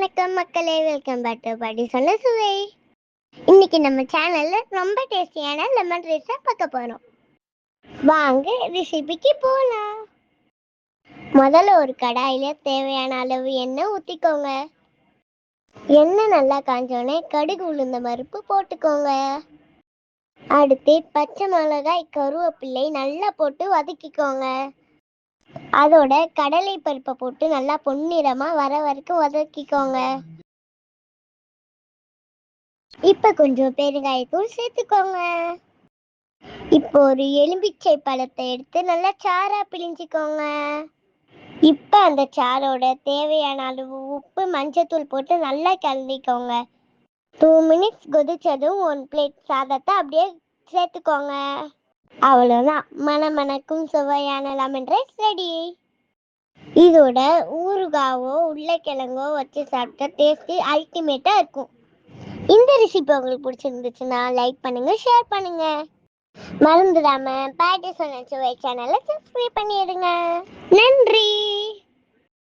வணக்கம் மக்களே, welcome back to பாட்டி சொன்ன சுவை. இன்னைக்கு நம்ம சேனல்ல ரொம்ப டேஸ்டியான லெமன் ரைஸ் பார்க்க போறோம். வாங்க ரெசிபிக்கு போலாம். முதல்ல ஒரு கடாயில தேவையான அளவு எண்ணெய் ஊத்திக்கோங்க. எண்ணெய் நல்லா காஞ்சோடனே கடுகு உளுந்த பருப்பு போட்டுக்கோங்க. அடுத்து பச்சை மிளகாய் கருவேப்பிள்ளை நல்லா போட்டு வதக்கிக்கோங்க. அதோட கடலை பருப்பை போட்டு நல்லா பொன்னிறமா வர வரைக்கும் வதக்கிக்கோங்க. இப்ப கொஞ்சம் பெருங்காயத்தூள் சேர்த்துக்கோங்க. இப்போ ஒரு எலும்பிச்சை பழத்தை எடுத்து நல்லா சாரா பிழிஞ்சுக்கோங்க. இப்ப அந்த சாரோட தேவையான அளவு உப்பு மஞ்சத்தூள் போட்டு நல்லா கலந்திக்கோங்க. 2 மினிட்ஸ் கொதிச்சதும் 1 பிளேட் சாதத்தை அப்படியே சேர்த்துக்கோங்க. அவ்வளோதான், மணமணக்கும் சுவையான லெமன் ரைஸ் ரெடி. இதோட ஊறுகாவோ உருளைக்கிழங்கோ வச்சு சாப்பிட்டா டேஸ்ட் அல்டிமேட்டா இருக்கும். இந்த ரெசிபி உங்களுக்கு பிடிச்சிருந்துச்சுன்னா லைக் பண்ணுங்க, ஷேர் பண்ணுங்க. மறந்துடாம பாட்டி சொன்ன சுவை சேனலை சப்ஸ்கிரைப் பண்ணிடுங்க. நன்றி.